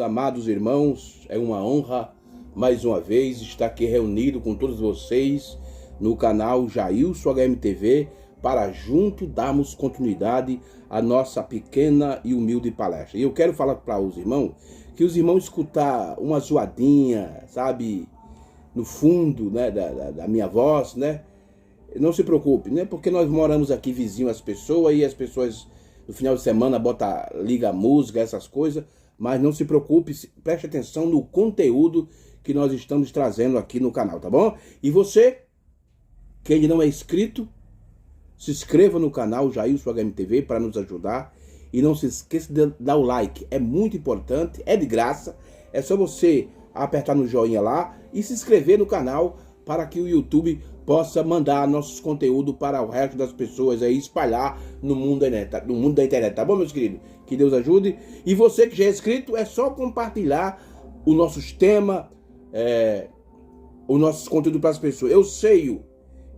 amados irmãos, é uma honra mais uma vez estar aqui reunido com todos vocês no canal Jailson HMTV para junto darmos continuidade à nossa pequena e humilde palestra. E eu quero falar para os irmãos que os irmãos escutar uma zoadinha, sabe, no fundo, né, da minha voz, né? Não se preocupe, né? Porque nós moramos aqui vizinho às pessoas e as pessoas no final de semana liga a música, essas coisas, mas não se preocupe, preste atenção no conteúdo que nós estamos trazendo aqui no canal, tá bom? E você, que ainda não é inscrito, se inscreva no canal Jailson HMTV para nos ajudar e não se esqueça de dar o like, é muito importante, é de graça, é só você apertar no joinha lá e se inscrever no canal para que o YouTube possa mandar nossos conteúdos para o resto das pessoas aí, espalhar no mundo da internet, tá bom, meus queridos? Que Deus ajude. E você que já é inscrito, é só compartilhar os nossos temas, os nossos conteúdos para as pessoas. Eu sei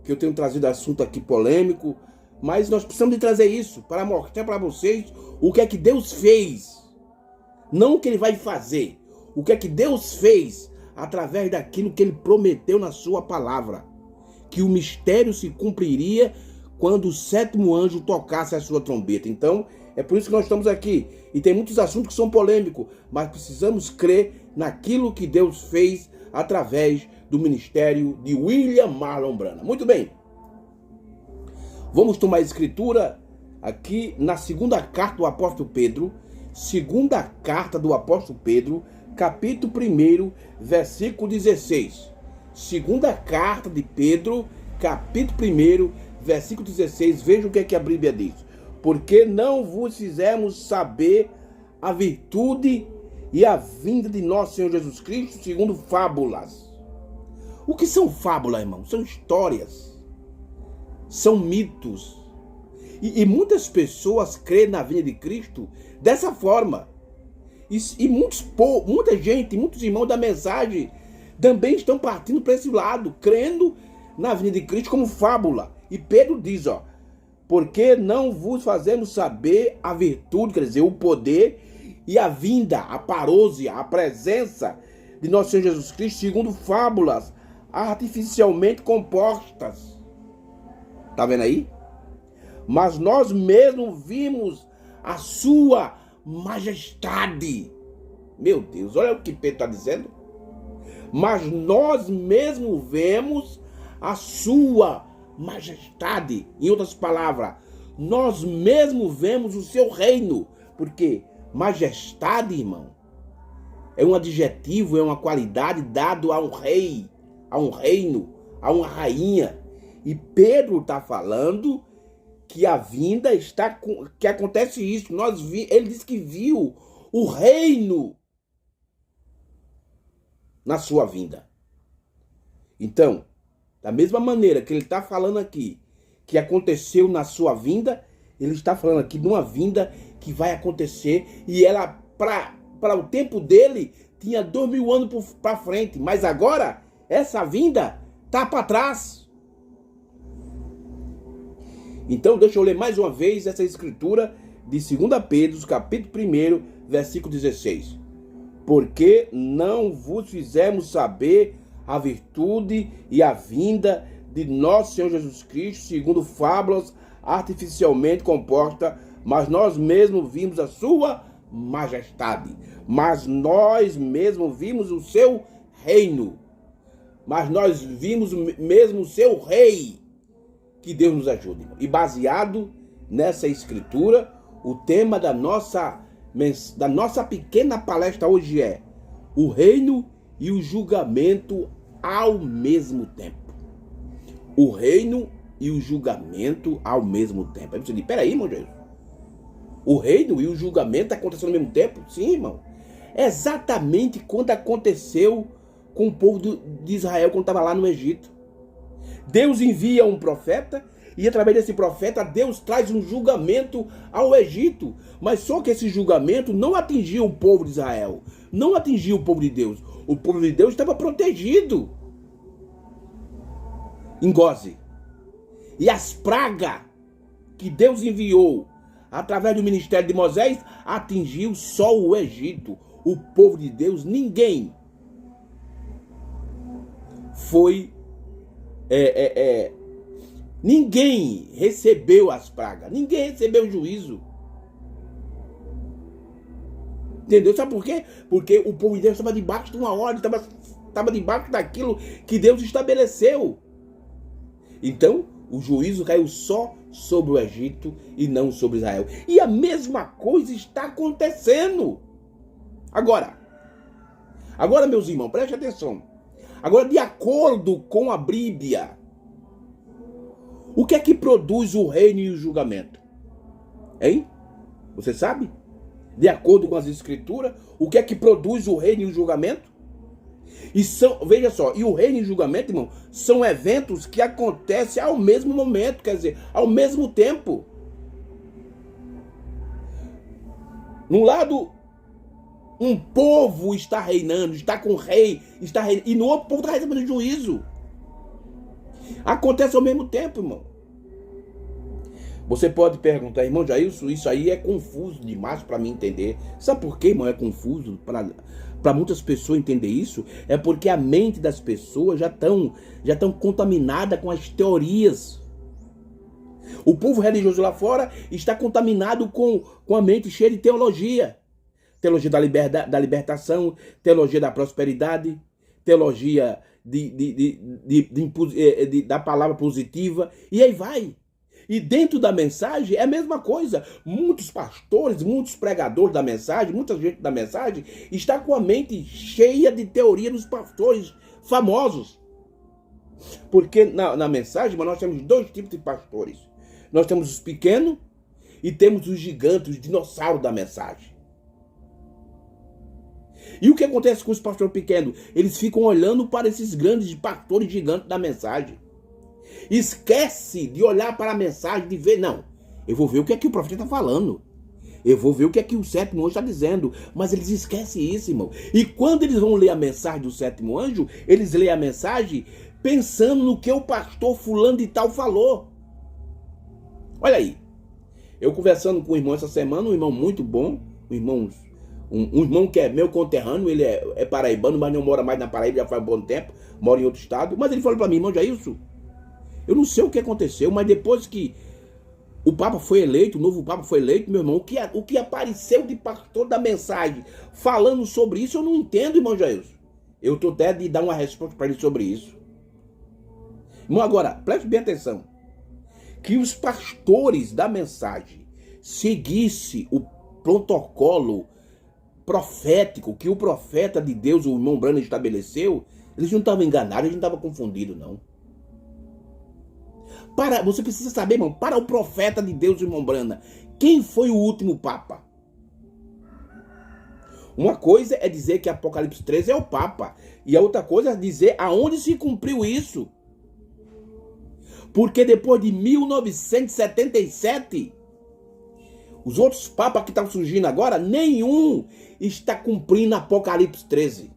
que eu tenho trazido assunto aqui polêmico, mas nós precisamos de trazer isso para mostrar para vocês o que é que Deus fez, não o que Ele vai fazer, o que é que Deus fez através daquilo que Ele prometeu na sua palavra, que o mistério se cumpriria quando o sétimo anjo tocasse a sua trombeta. Então, é por isso que nós estamos aqui. E tem muitos assuntos que são polêmicos, mas precisamos crer naquilo que Deus fez através do ministério de William Marlon Branham. Muito bem. Vamos tomar a escritura aqui na segunda carta do apóstolo Pedro, segunda carta do apóstolo Pedro, capítulo 1, versículo 16. Segunda carta de Pedro, capítulo 1, versículo 16. Veja o que é que a Bíblia diz. Porque não vos fizemos saber a virtude e a vinda de nosso Senhor Jesus Cristo segundo fábulas. O que são fábulas, irmão? São histórias, são mitos. E muitas pessoas creem na vinda de Cristo dessa forma. E muita gente, muitos irmãos da mensagem também estão partindo para esse lado, crendo na vinda de Cristo como fábula. E Pedro diz, porque não vos fazemos saber a virtude, quer dizer, o poder e a vinda, a parousia, a presença de nosso Senhor Jesus Cristo segundo fábulas artificialmente compostas. Tá vendo aí? Mas nós mesmos vimos a sua majestade. Meu Deus, olha o que Pedro está dizendo. Mas nós mesmos vemos a sua majestade. Em outras palavras, nós mesmos vemos o seu reino. Porque majestade, irmão, é um adjetivo, é uma qualidade dado a um rei, a um reino, a uma rainha. E Pedro está falando que a vinda que acontece isso. Ele disse que viu o reino na sua vinda. Então, da mesma maneira que ele está falando aqui, que aconteceu na sua vinda, ele está falando aqui de uma vinda que vai acontecer, e ela, para o tempo dele, tinha 2000 anos para frente, mas agora, essa vinda está para trás. Então, deixa eu ler mais uma vez essa escritura de 2 Pedro, capítulo 1, versículo 16. Porque não vos fizemos saber a virtude e a vinda de nosso Senhor Jesus Cristo, segundo fábulas artificialmente compostas, mas nós mesmos vimos a sua majestade. Mas nós mesmos vimos o seu reino. Mas nós vimos mesmo o seu rei. Que Deus nos ajude. E baseado nessa escritura, o tema da nossa pequena palestra hoje é o reino e o julgamento ao mesmo tempo. O reino e o julgamento ao mesmo tempo. Aí você diz, peraí, irmão Jesus, o reino e o julgamento acontecendo ao mesmo tempo? Sim, irmão. Exatamente quando aconteceu com o povo de Israel quando estava lá no Egito. Deus envia um profeta e através desse profeta Deus traz um julgamento ao Egito. Mas só que esse julgamento não atingiu o povo de Israel, não atingiu o povo de Deus. O povo de Deus estava protegido em Gósen. E as pragas que Deus enviou através do ministério de Moisés atingiu só o Egito. o povo de Deus, ninguém foi... ninguém recebeu as pragas. Ninguém recebeu o juízo. Entendeu? Sabe por quê? Porque o povo de Deus estava debaixo de uma ordem, estava debaixo daquilo que Deus estabeleceu. Então, o juízo caiu só sobre o Egito e não sobre Israel. E a mesma coisa está acontecendo. Agora, meus irmãos, preste atenção. Agora, de acordo com a Bíblia, o que é que produz o reino e o julgamento? Hein? Você sabe? De acordo com as escrituras, o que é que produz o reino e o julgamento? E veja só, e o reino e o julgamento, irmão, são eventos que acontecem ao mesmo momento, quer dizer, ao mesmo tempo. Num lado, um povo está reinando, está com o rei, está reinando, e no outro povo está recebendo juízo. Acontece ao mesmo tempo, irmão. Você pode perguntar, irmão Jailson, isso aí é confuso demais para mim entender. Sabe por que, irmão, é confuso para muitas pessoas entender isso? É porque a mente das pessoas já estão contaminada com as teorias. O povo religioso lá fora está contaminado com a mente cheia de teologia. Teologia da libertação, teologia da prosperidade, teologia da palavra positiva, e aí vai. E dentro da mensagem é a mesma coisa. Muitos pastores, muitos pregadores da mensagem, muita gente da mensagem está com a mente cheia de teoria dos pastores famosos. Porque na mensagem nós temos dois tipos de pastores. Nós temos os pequenos e temos os gigantes, os dinossauros da mensagem. E o que acontece com os pastores pequenos? Eles ficam olhando para esses grandes pastores gigantes da mensagem. Esquece de olhar para a mensagem, de ver, não, eu vou ver o que é que o profeta está falando. Eu vou ver o que é que o sétimo anjo está dizendo. Mas eles esquecem isso, irmão. E quando eles vão ler a mensagem do sétimo anjo, eles leem a mensagem pensando no que o pastor fulano de tal falou. Olha aí. Eu conversando com um irmão essa semana, um irmão muito bom, um irmão que é meu conterrâneo, ele é paraibano, mas não mora mais na Paraíba, já faz um bom tempo, mora em outro estado. Mas ele falou para mim, irmão Jailson, eu não sei o que aconteceu, mas depois que o Papa foi eleito, o novo Papa foi eleito, meu irmão, o que apareceu de pastor da mensagem falando sobre isso, eu não entendo, irmão Jailson. Eu estou até de dar uma resposta para ele sobre isso. Irmão, agora, preste bem atenção. Que os pastores da mensagem seguissem o protocolo profético que o profeta de Deus, o irmão Branham, estabeleceu, eles não estavam enganados, eles não estavam confundidos, não. Você precisa saber, irmão, para o profeta de Deus, o irmão Branham, quem foi o último Papa? Uma coisa é dizer que Apocalipse 13 é o Papa, e a outra coisa é dizer aonde se cumpriu isso. Porque depois de 1977, os outros papas que estão surgindo agora, nenhum está cumprindo Apocalipse 13.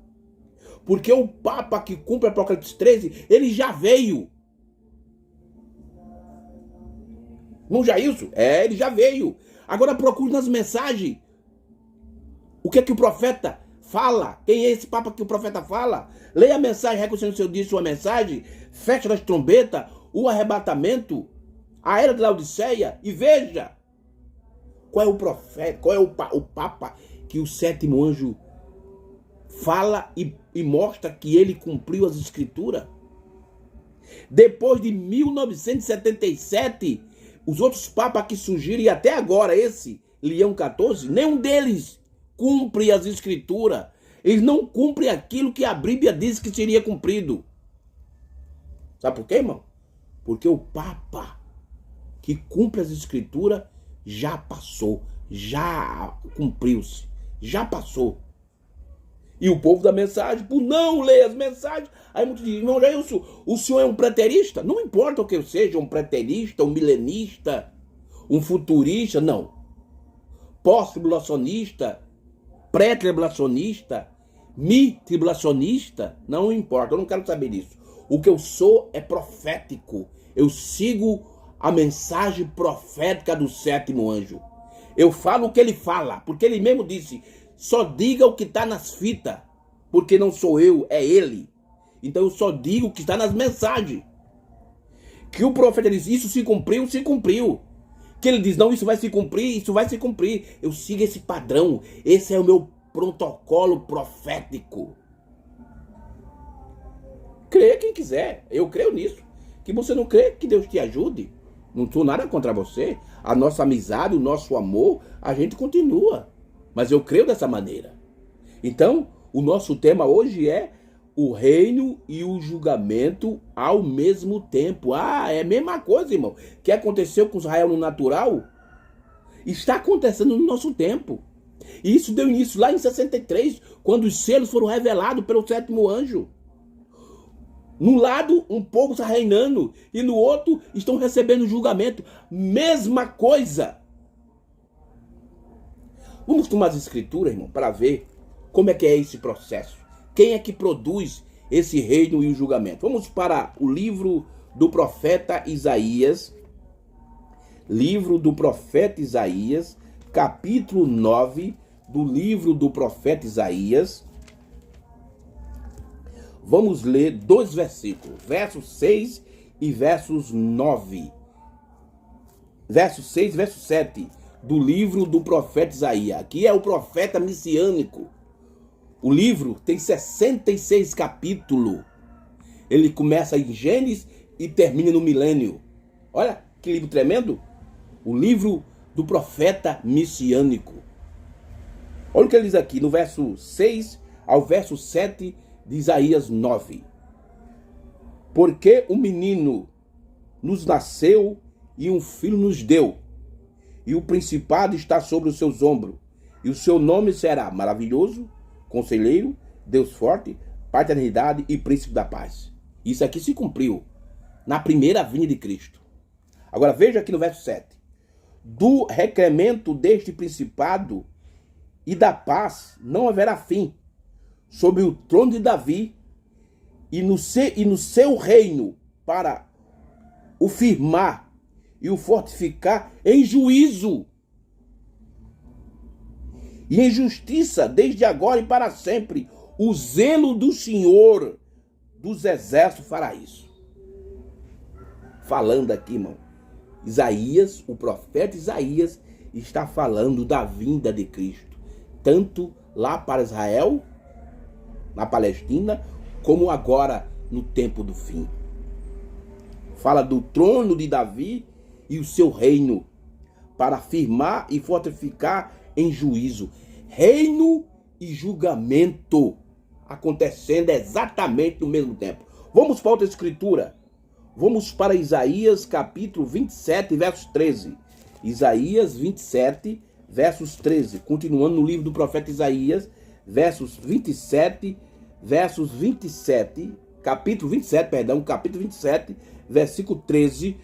Porque o Papa que cumpre Apocalipse 13, ele já veio. Não já isso? Ele já veio. Agora procure nas mensagens. O que é que o profeta fala? Quem é esse Papa que o profeta fala? Leia a mensagem, reconhecendo o seu dia, sua mensagem, festa das trombetas, o arrebatamento, a era de Laodiceia, e veja qual é o profeta, qual é o Papa que o sétimo anjo fala e mostra que ele cumpriu as escrituras. Depois de 1977, os outros papas que surgiram, e até agora esse, Leão XIV, nenhum deles cumpre as escrituras. Eles não cumprem aquilo que a Bíblia diz que seria cumprido. Sabe por quê, irmão? Porque o Papa que cumpre as escrituras já passou, já cumpriu-se, já passou. E o povo da mensagem, por não ler as mensagens, aí muitos dizem, irmão Jailson, o senhor é um preterista? Não importa o que eu seja, um preterista, um milenista, um futurista, não. Pós-tribulacionista, pré-tribulacionista, mi-tribulacionista, não importa, eu não quero saber disso. O que eu sou é profético. Eu sigo a mensagem profética do sétimo anjo. Eu falo o que ele fala, porque ele mesmo disse, só diga o que está nas fitas, porque não sou eu, é ele. Então eu só digo o que está nas mensagens. Que o profeta diz, isso se cumpriu, se cumpriu. Que ele diz, não, isso vai se cumprir, isso vai se cumprir. Eu sigo esse padrão, esse é o meu protocolo profético. Crê quem quiser, eu creio nisso. Que você não crê, que Deus te ajude. Não sou nada contra você. A nossa amizade, o nosso amor, a gente continua. Mas eu creio dessa maneira. Então, o nosso tema hoje é o reino e o julgamento ao mesmo tempo. Ah, é a mesma coisa, irmão. Que aconteceu com Israel no natural, está acontecendo no nosso tempo. E isso deu início lá em 63, quando os selos foram revelados pelo sétimo anjo. Num lado, um povo está reinando, e no outro, estão recebendo julgamento. Mesma coisa. Vamos tomar as escrituras, irmão, para ver como é que é esse processo. Quem é que produz esse reino e o julgamento? Vamos para o livro do profeta Isaías. Livro do profeta Isaías, capítulo 9 do livro do profeta Isaías. Vamos ler 2 versículos, versos 6 e versos 9. Verso 6 e verso 7 do livro do profeta Isaías. Aqui é o profeta messiânico. O livro tem 66 capítulos. Ele começa em Gênesis e termina no milênio. Olha que livro tremendo. O livro do profeta messiânico. Olha o que ele diz aqui no verso 6 ao verso 7 de Isaías 9. Porque um menino nos nasceu e um filho nos deu, e o principado está sobre os seus ombros, e o seu nome será Maravilhoso, Conselheiro, Deus Forte, Paternidade e Príncipe da Paz. Isso aqui se cumpriu na primeira vinda de Cristo. Agora veja aqui no verso 7. Do recremento deste principado e da paz não haverá fim, sobre o trono de Davi e no seu reino, para o firmar e o fortificar em juízo e em justiça, desde agora e para sempre. O zelo do Senhor dos exércitos fará isso. Falando aqui, irmão, Isaías, o profeta Isaías, está falando da vinda de Cristo, tanto lá para Israel, na Palestina, como agora no tempo do fim. Fala do trono de Davi e o seu reino, para firmar e fortificar em juízo. Reino e julgamento acontecendo exatamente no mesmo tempo. Vamos para outra escritura. Vamos para Isaías capítulo 27, versos 13. Isaías 27, versos 13. Continuando no livro do profeta Isaías, capítulo 27, versículo 13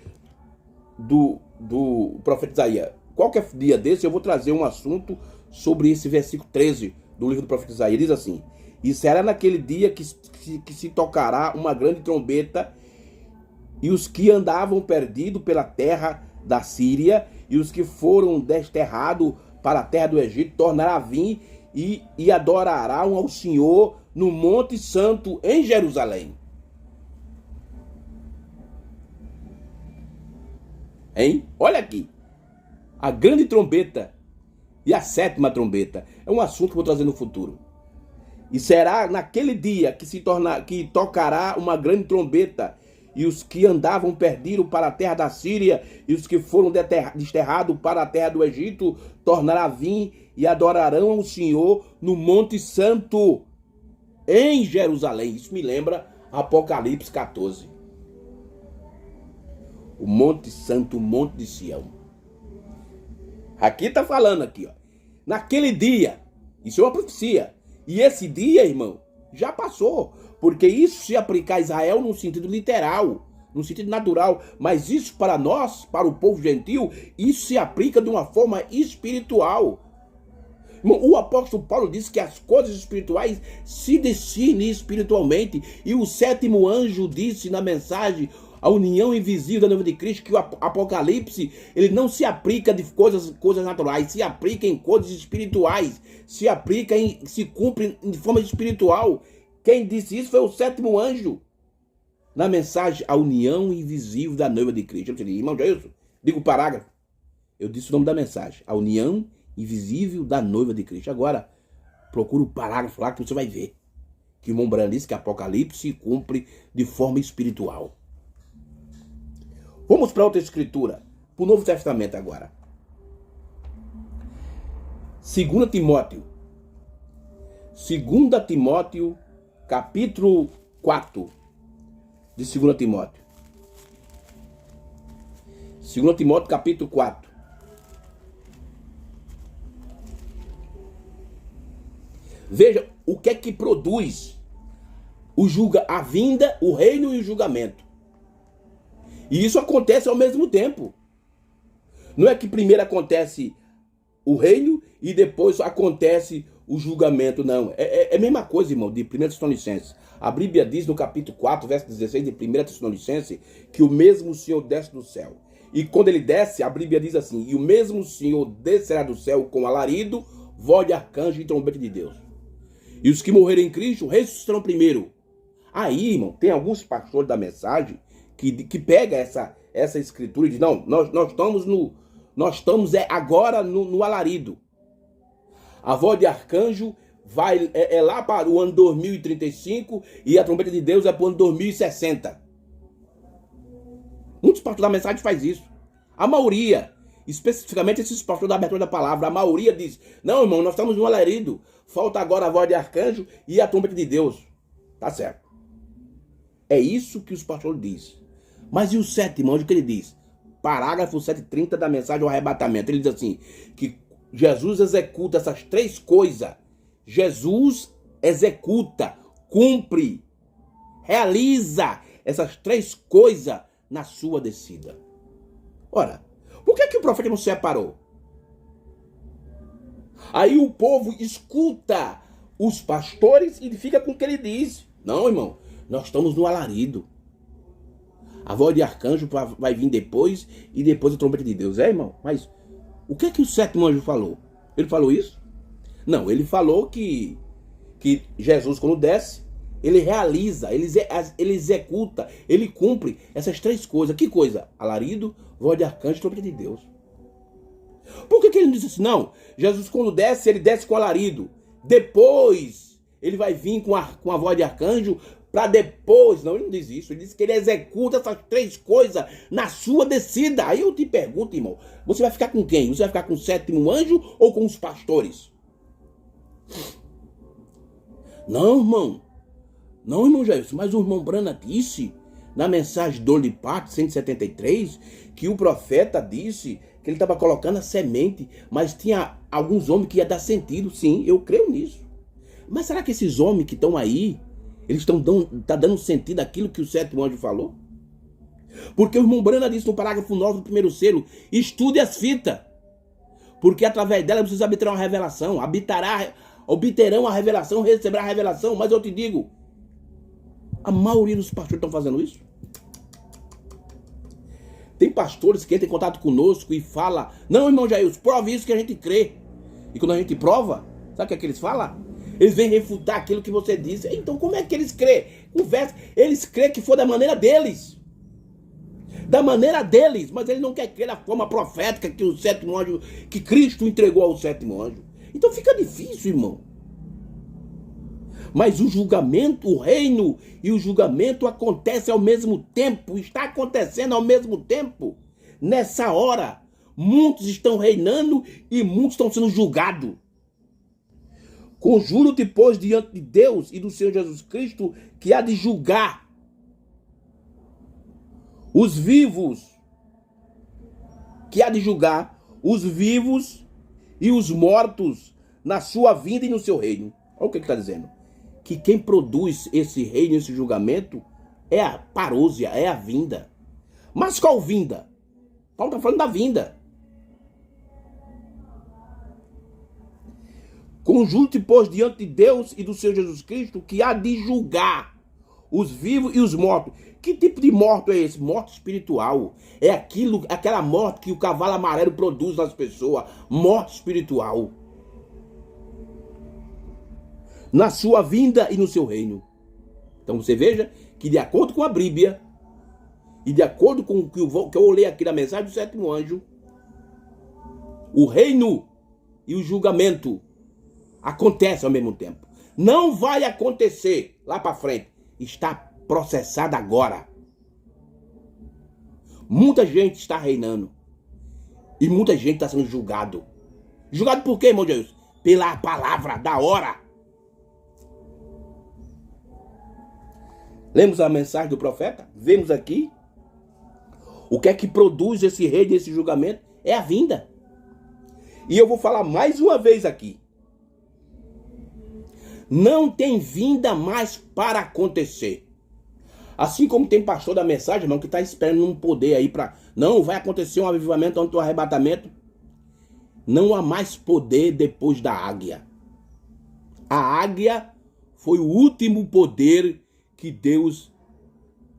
do profeta Isaías. Qualquer dia desse eu vou trazer um assunto sobre esse versículo 13 do livro do profeta Isaías. Diz assim: e será naquele dia que se tocará uma grande trombeta, e os que andavam perdidos pela terra da Síria e os que foram desterrados para a terra do Egito tornarão a vir e adorarão ao Senhor no Monte Santo em Jerusalém. Hein? Olha aqui. A grande trombeta e a sétima trombeta é um assunto que eu vou trazer no futuro. E será naquele dia que tocará uma grande trombeta, e os que andavam perdidos para a terra da Síria e os que foram desterrados para a terra do Egito tornarão a vir e adorarão ao Senhor no Monte Santo em Jerusalém. Isso me lembra Apocalipse 14. O Monte Santo, o Monte de Sião. Aqui está falando aqui, ó. Naquele dia, isso é uma profecia. E esse dia, irmão, já passou. Porque isso se aplicar a Israel num sentido literal, num sentido natural. Mas isso para nós, para o povo gentil, isso se aplica de uma forma espiritual. O apóstolo Paulo diz que as coisas espirituais se decidem espiritualmente. E o sétimo anjo disse na mensagem a união invisível da noiva de Cristo, que o Apocalipse, ele não se aplica de coisas naturais, se aplica em coisas espirituais, se cumpre de forma espiritual. Quem disse isso foi o sétimo anjo, na mensagem, a união invisível da noiva de Cristo. Eu disse, irmão Jailson, diga o parágrafo. Eu disse o nome da mensagem, a união invisível da noiva de Cristo. Agora, procura o parágrafo lá que você vai ver que o irmão Branham disse que Apocalipse se cumpre de forma espiritual. Vamos para outra escritura, para o Novo Testamento agora. 2 Timóteo, capítulo 4, de 2 Timóteo. 2 Timóteo, capítulo 4. Veja o que é que produz a vinda, o reino e o julgamento. E isso acontece ao mesmo tempo. Não é que primeiro acontece o reino e depois acontece o julgamento, não. É a mesma coisa, irmão, de 1 Tessalonicenses. A Bíblia diz no capítulo 4, verso 16 de 1 Tessalonicenses, que o mesmo Senhor desce do céu. E quando ele desce, a Bíblia diz assim, e o mesmo Senhor descerá do céu com alarido, voz de arcanjo e trombeta de Deus. E os que morrerem em Cristo ressuscitarão primeiro. Aí, irmão, tem alguns pastores da mensagem que pega essa escritura e diz, não, nós estamos agora no alarido. A voz de arcanjo vai lá para o ano 2035 e a trombeta de Deus é para o ano 2060. Muitos pastores da mensagem faz isso. A maioria, especificamente esses pastores da abertura da palavra, a maioria diz, não, irmão, nós estamos no alarido. Falta agora a voz de arcanjo e a trombeta de Deus. Tá certo. É isso que os pastores dizem. Mas e o sétimo anjo, que ele diz? Parágrafo 730 da mensagem ao arrebatamento. Ele diz assim, que Jesus executa essas três coisas. Jesus executa, cumpre, realiza essas três coisas na sua descida. Ora, por que o profeta não se separou? Aí o povo escuta os pastores e fica com o que ele diz. Não, irmão, nós estamos no alarido. A voz de arcanjo vai vir depois e depois a trombeta de Deus. Irmão, mas o que o sétimo anjo falou? Ele falou isso? Não, ele falou que Jesus, quando desce, ele realiza, ele executa, ele cumpre essas três coisas. Que coisa? Alarido, voz de arcanjo e trombeta de Deus. Por que ele não disse assim? Não, Jesus quando desce, ele desce com alarido. Depois, ele vai vir com a voz de arcanjo para depois. Não, ele não diz isso. Ele diz que ele executa essas três coisas na sua descida. Aí eu te pergunto, irmão, você vai ficar com quem? Você vai ficar com o sétimo anjo ou com os pastores? Não, irmão. Não, irmão Jailson, mas o irmão Branham disse na mensagem do Oliparte 173 que o profeta disse que ele estava colocando a semente, mas tinha alguns homens que ia dar sentido. Sim, eu creio nisso. Mas será que esses homens que estão aí, eles estão dando sentido àquilo que o sétimo anjo falou? Porque o irmão Branham disse no parágrafo 9 do primeiro selo, estude as fitas, porque através dela vocês obterão a revelação, obterão a revelação, receberão a revelação. Mas eu te digo, a maioria dos pastores estão fazendo isso. Tem pastores que entram em contato conosco e falam, não, irmão Jailson, prove isso que a gente crê. E quando a gente prova, sabe o que eles falam? Eles vêm refutar aquilo que você disse. Então como é que eles crêem? Conversa. Eles crêem que for da maneira deles. Da maneira deles. Mas eles não querem crer da forma profética que o sétimo anjo, que Cristo entregou ao sétimo anjo. Então fica difícil, irmão. Mas o julgamento, o reino e o julgamento acontecem ao mesmo tempo. Está acontecendo ao mesmo tempo. Nessa hora, muitos estão reinando e muitos estão sendo julgados. Conjuro-te, pois, diante de Deus e do Senhor Jesus Cristo, que há de julgar os vivos. Que há de julgar os vivos e os mortos na sua vinda e no seu reino. Olha o que ele está dizendo. Que quem produz esse reino, esse julgamento, é a parousia, é a vinda. Mas qual vinda? Paulo está falando da vinda. Conjunte, pois, diante de Deus e do Senhor Jesus Cristo, que há de julgar os vivos e os mortos. Que tipo de morte é esse? Morte espiritual. É aquela morte que o cavalo amarelo produz nas pessoas. Morte espiritual. Na sua vinda e no seu reino. Então você veja que de acordo com a Bíblia, e de acordo com o que eu olhei aqui na mensagem do sétimo anjo, o reino e o julgamento acontecem ao mesmo tempo. Não vai acontecer lá para frente. Está processado agora. Muita gente está reinando. E muita gente está sendo julgado. Julgado por quê, irmão Deus? Pela palavra da hora. Lemos a mensagem do profeta? Vemos aqui. O que é que produz esse rei desse julgamento? É a vinda. E eu vou falar mais uma vez aqui. Não tem vinda mais para acontecer. Assim como tem pastor da mensagem, irmão, que está esperando um poder aí para... Não, vai acontecer um avivamento antes do arrebatamento. Não há mais poder depois da águia. A águia foi o último poder que Deus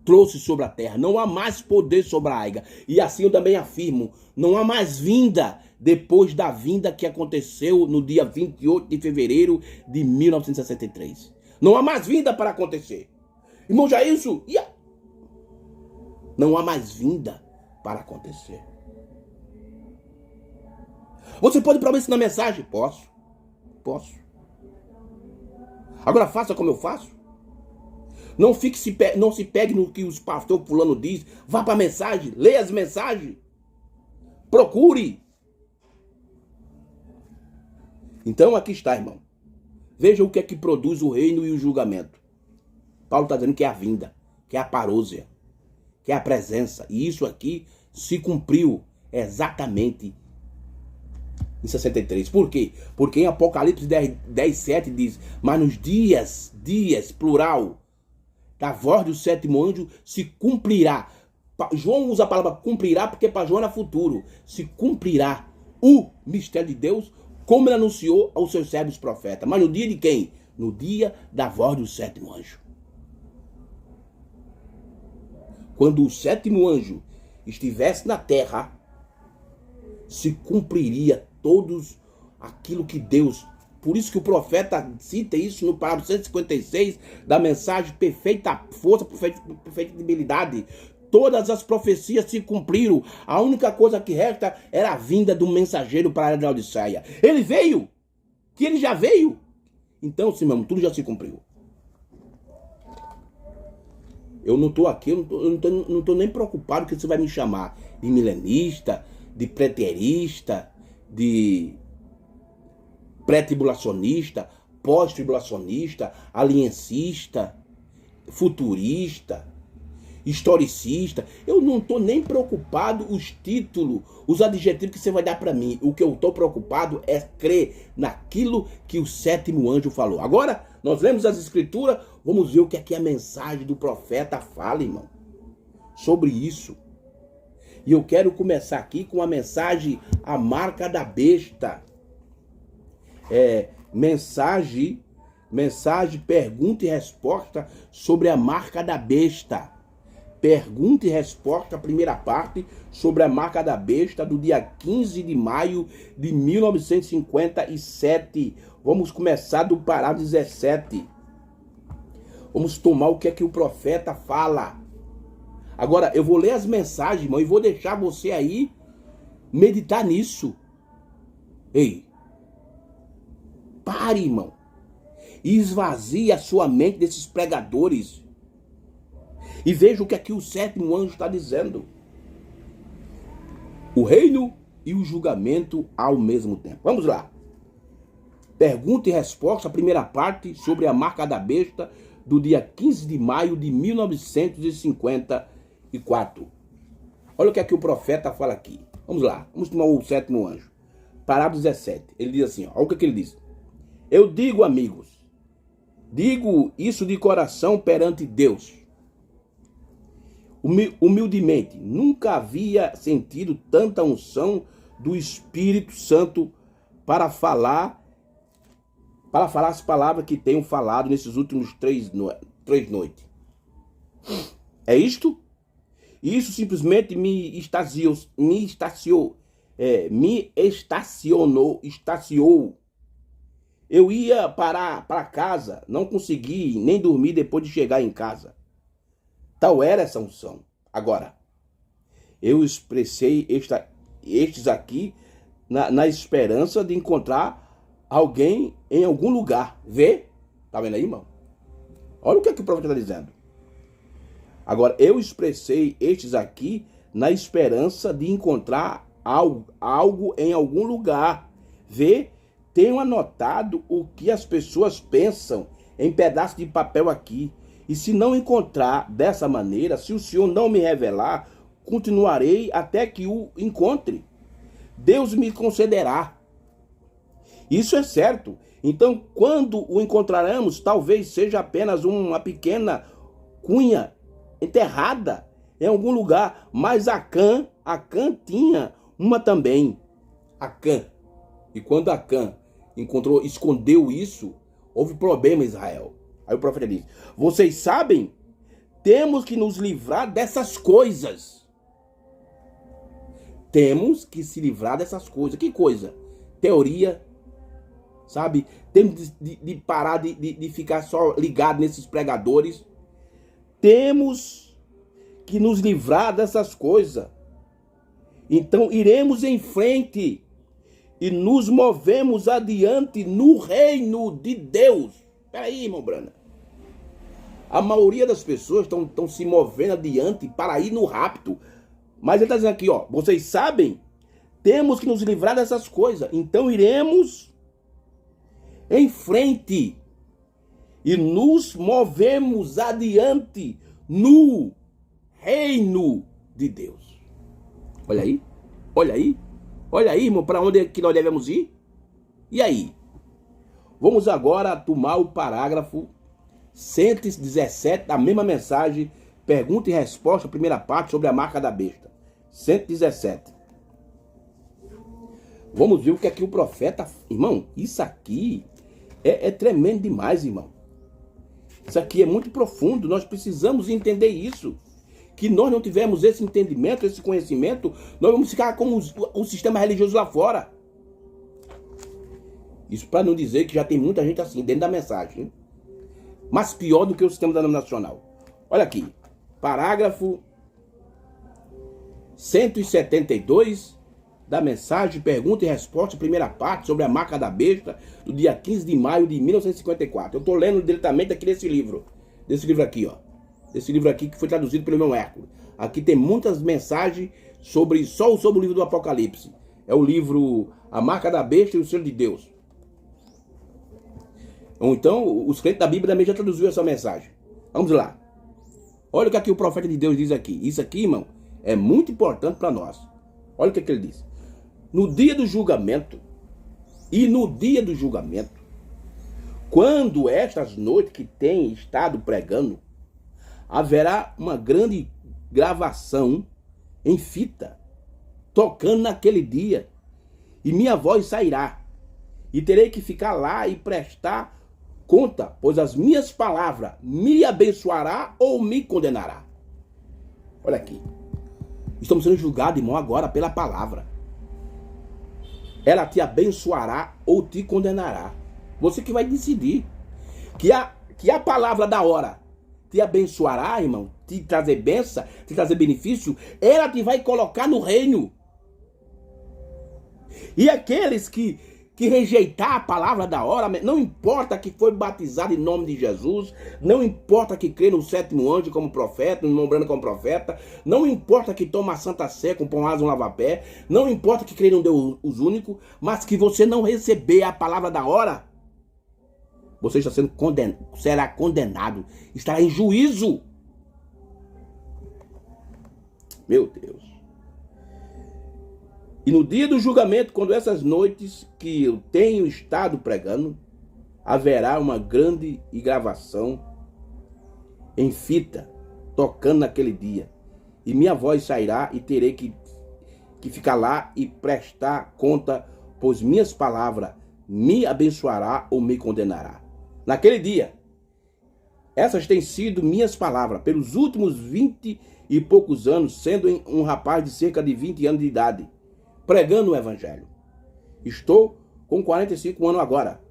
trouxe sobre a terra. Não há mais poder sobre a águia. E assim eu também afirmo, não há mais vinda depois da vinda que aconteceu no dia 28 de fevereiro de 1963. Não há mais vinda para acontecer. Irmão Jailson, não há mais vinda para acontecer. Você pode provar isso na mensagem? Posso. Agora faça como eu faço. Não se pegue no que os pastores fulano diz. Vá para a mensagem, leia as mensagens. Procure. Então aqui está, irmão. Veja o que é que produz o reino e o julgamento. Paulo está dizendo que é a vinda, que é a parousia, que é a presença. E isso aqui se cumpriu exatamente em 63. Por quê? Porque em Apocalipse 10:7 diz: mas nos dias, plural, da voz do sétimo anjo se cumprirá. João usa a palavra cumprirá porque para João era futuro. Se cumprirá o mistério de Deus, como ele anunciou aos seus servos profetas. Mas no dia de quem? No dia da voz do sétimo anjo. Quando o sétimo anjo estivesse na terra, se cumpriria todos aquilo que Deus... Por isso que o profeta cita isso no parágrafo 156 da mensagem perfeita força, perfeita debilidade. Todas as profecias se cumpriram. A única coisa que resta era a vinda do mensageiro para a era da Odisseia. Ele veio. Que ele já veio. Então, sim, irmão, tudo já se cumpriu. Eu não estou aqui, eu não estou nem preocupado que você vai me chamar de milenista, de preterista, de pré-tribulacionista, pós-tribulacionista, aliencista, futurista, historicista. Eu não estou nem preocupado os títulos, os adjetivos que você vai dar para mim. O que eu estou preocupado é crer naquilo que o sétimo anjo falou. Agora, nós lemos as escrituras, vamos ver o que é que a mensagem do profeta fala, irmão, sobre isso. E eu quero começar aqui com a mensagem, a marca da besta. Mensagem, pergunta e resposta sobre a marca da besta. Pergunta e resposta, primeira parte, sobre a marca da besta do dia 15 de maio de 1957. Vamos começar do parágrafo 17. Vamos tomar o que é que o profeta fala. Agora, eu vou ler as mensagens, irmão, e vou deixar você aí meditar nisso. Ei, pare, irmão, e esvazie a sua mente desses pregadores. E veja o que aqui o sétimo anjo está dizendo. O reino e o julgamento ao mesmo tempo. Vamos lá. Pergunta e resposta, a primeira parte, sobre a marca da besta do dia 15 de maio de 1954. Olha o que aqui o profeta fala aqui. Vamos lá, vamos tomar o sétimo anjo. Parágrafo 17. Ele diz assim, olha o que ele diz. Eu digo, amigos, digo isso de coração perante Deus. Humildemente, nunca havia sentido tanta unção do Espírito Santo para falar as palavras que tenho falado nesses últimos três noites. É isto? Isso simplesmente estaciou. Eu ia para casa, não consegui nem dormir depois de chegar em casa. Tal era essa unção. Agora, eu expressei estes aqui na esperança de encontrar alguém em algum lugar. Vê? Tá vendo aí, irmão? Olha o que o profeta está dizendo. Agora, eu expressei estes aqui na esperança de encontrar algo em algum lugar. Vê? Tenho anotado o que as pessoas pensam em pedaços de papel aqui. E se não encontrar dessa maneira, se o Senhor não me revelar, continuarei até que o encontre. Deus me concederá. Isso é certo. Então, quando o encontraremos, talvez seja apenas uma pequena cunha enterrada em algum lugar. Mas Acã tinha uma também. Acã. E quando Acã escondeu isso, houve problema em Israel. Aí o profeta diz: vocês sabem, temos que nos livrar dessas coisas. Temos que se livrar dessas coisas. Que coisa? Teoria, sabe? Temos de parar de ficar só ligado nesses pregadores. Temos que nos livrar dessas coisas. Então iremos em frente e nos movemos adiante no reino de Deus. Peraí, irmão Brana. A maioria das pessoas estão se movendo adiante para ir no rapto. Mas ele está dizendo aqui, ó, vocês sabem, temos que nos livrar dessas coisas. Então iremos em frente e nos movemos adiante no reino de Deus. Olha aí, olha aí, olha aí, irmão, para onde é que nós devemos ir? E aí? Vamos agora tomar o parágrafo 117 da mesma mensagem, pergunta e resposta, primeira parte, sobre a marca da besta. 117. Vamos ver o que é que o profeta... Irmão, isso aqui é tremendo demais, irmão. Isso aqui é muito profundo, nós precisamos entender isso. Que nós não tivermos esse entendimento, esse conhecimento, nós vamos ficar como o sistema religioso lá fora. Isso para não dizer que já tem muita gente assim dentro da mensagem, hein? Mas pior do que o sistema denominacional. Olha aqui, parágrafo 172 da mensagem, pergunta e resposta, primeira parte, sobre a marca da besta, do dia 15 de maio de 1954. Eu estou lendo diretamente aqui desse livro aqui, ó. Desse livro aqui que foi traduzido pelo irmão Hércules. Aqui tem muitas mensagens só sobre o livro do Apocalipse. É o livro A Marca da Besta e o Selo de Deus. Ou então, os crentes da Bíblia também já traduziu essa mensagem. Vamos lá. Olha o que aqui o profeta de Deus diz aqui. Isso aqui, irmão, é muito importante para nós. Olha o que ele diz. No dia do julgamento, quando estas noites que tem estado pregando, haverá uma grande gravação em fita, tocando naquele dia, e minha voz sairá, e terei que ficar lá e prestar conta, pois as minhas palavras me abençoará ou me condenará. Olha aqui. Estamos sendo julgados, irmão, agora pela palavra. Ela te abençoará ou te condenará. Você que vai decidir. Que a palavra da hora te abençoará, irmão, te trazer bênção, te trazer benefício, ela te vai colocar no reino. E aqueles que rejeitar a palavra da hora, não importa que foi batizado em nome de Jesus, não importa que crê no sétimo anjo como profeta, no irmão Brano como profeta, não importa que toma a santa sé com pão raso, um lava-pé, não importa que crê no Deus único, mas que você não receber a palavra da hora, você está sendo será condenado, estará em juízo. Meu Deus. E no dia do julgamento, quando essas noites que eu tenho estado pregando, haverá uma grande gravação em fita, tocando naquele dia. E minha voz sairá e terei que ficar lá e prestar conta, pois minhas palavras me abençoará ou me condenará. Naquele dia, Essas têm sido minhas palavras pelos últimos 20 e poucos anos, sendo um rapaz de cerca de 20 anos de idade, pregando o evangelho. Estou com 45 anos agora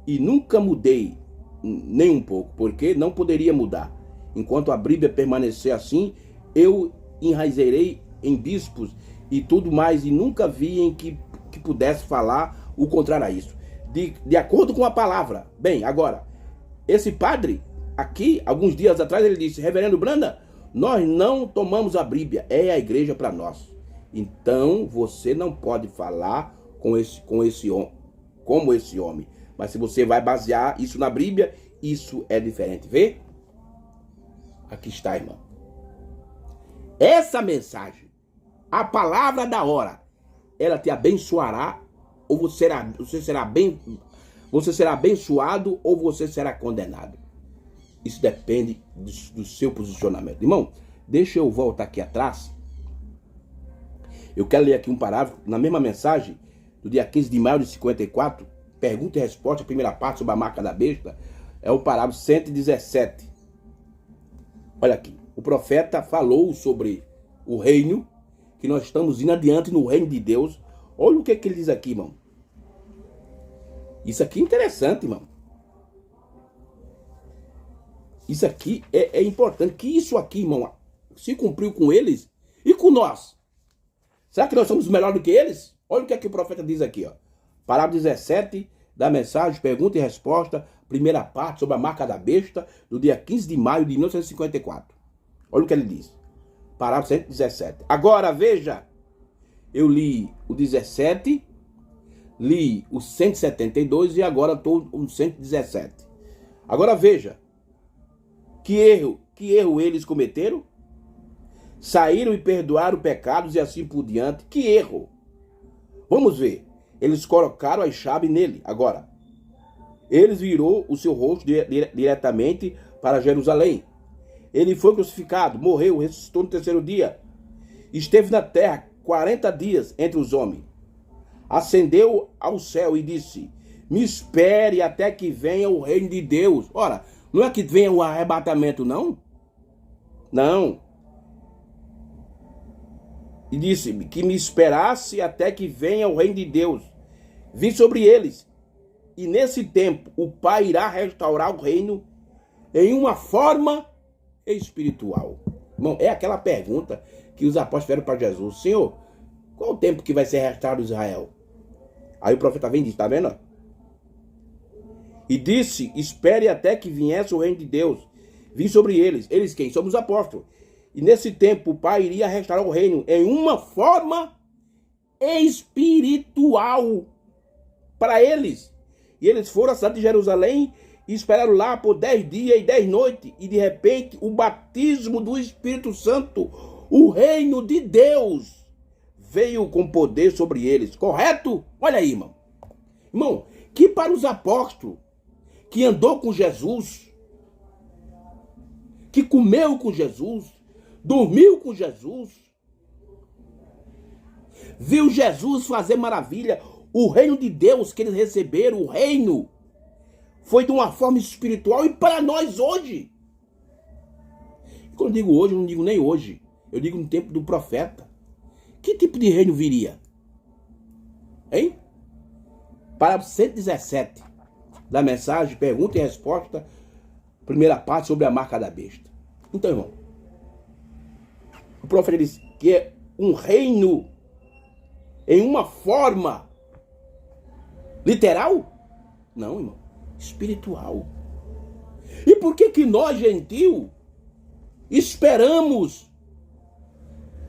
e nunca mudei nem um pouco, porque não poderia mudar. Enquanto a Bíblia permanecer assim, eu enraizarei em bispos e tudo mais, e nunca vi em que pudesse falar o contrário a isso. De acordo com a palavra. Bem, agora, esse padre aqui, alguns dias atrás, ele disse: Reverendo Branda, nós não tomamos a Bíblia, é a igreja para nós. Então, você não pode falar como esse homem. Mas se você vai basear isso na Bíblia, isso é diferente. Vê? Aqui está, irmão. Essa mensagem, a palavra da hora, ela te abençoará, ou você será abençoado, ou você será condenado. Isso depende do seu posicionamento. Irmão, deixa eu voltar aqui atrás. Eu quero ler aqui um parágrafo, na mesma mensagem, do dia 15 de maio de 54, pergunta e resposta, a primeira parte sobre a marca da besta, é o parágrafo 117. Olha aqui, o profeta falou sobre o reino, que nós estamos indo adiante no reino de Deus. Olha o que ele diz aqui, irmão. Isso aqui é interessante, irmão. Isso aqui é importante, que isso aqui, irmão, se cumpriu com eles e com nós. Será que nós somos melhores do que eles? Olha o que o profeta diz aqui, ó. Parágrafo 17 da mensagem, pergunta e resposta, primeira parte sobre a marca da besta, do dia 15 de maio de 1954. Olha o que ele diz. Parágrafo 117. Agora, veja, eu li o 17, li o 172 e agora estou no 117. Agora veja, que erro eles cometeram? Saíram e perdoaram pecados e assim por diante. Que erro! Vamos ver. Eles colocaram as chaves nele. Agora, eles virou o seu rosto diretamente para Jerusalém. Ele foi crucificado, morreu, ressuscitou no terceiro dia. Esteve na terra 40 dias entre os homens. Ascendeu ao céu e disse: me espere até que venha o reino de Deus. Ora, não é que venha o arrebatamento, não? Não. E disse que me esperasse até que venha o reino de Deus. Vi sobre eles. E nesse tempo o Pai irá restaurar o reino em uma forma espiritual. Irmão, é aquela pergunta que os apóstolos fizeram para Jesus: Senhor, qual o tempo que vai ser restaurado Israel? Aí o profeta vem e diz, tá vendo? E disse: espere até que viesse o reino de Deus. Vi sobre eles. Eles quem? Somos os apóstolos. E nesse tempo o Pai iria restaurar o reino em uma forma espiritual para eles. E eles foram à cidade de Jerusalém e esperaram lá por 10 dias e 10 noites. E de repente o batismo do Espírito Santo, o reino de Deus, veio com poder sobre eles. Correto? Olha aí, irmão. Irmão, que para os apóstolos, que andou com Jesus, que comeu com Jesus, dormiu com Jesus, viu Jesus fazer maravilha, o reino de Deus que eles receberam, o reino, foi de uma forma espiritual. E para nós hoje, quando eu digo hoje, eu não digo nem hoje, eu digo no tempo do profeta, que tipo de reino viria? Hein? Parágrafo 117 da mensagem, pergunta e resposta, primeira parte sobre a marca da besta. Então, irmão, o profeta diz que é um reino em uma forma literal? Não, irmão, espiritual. E por que nós, gentil, esperamos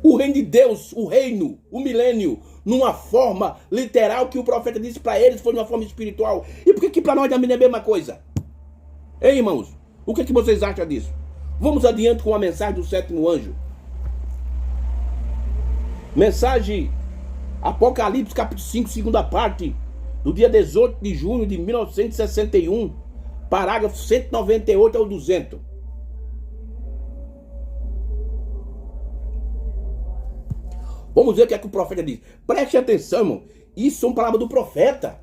o reino de Deus, o reino, o milênio, numa forma literal que o profeta disse para eles foi de uma forma espiritual? E por que para nós também é a mesma coisa? Ei, irmãos, o que vocês acham disso? Vamos adiante com a mensagem do sétimo anjo. Mensagem Apocalipse capítulo 5, segunda parte, do dia 18 de junho de 1961, parágrafo 198 ao 200. Vamos ver o que é que o profeta diz. Preste atenção, irmão. Isso são palavras do profeta.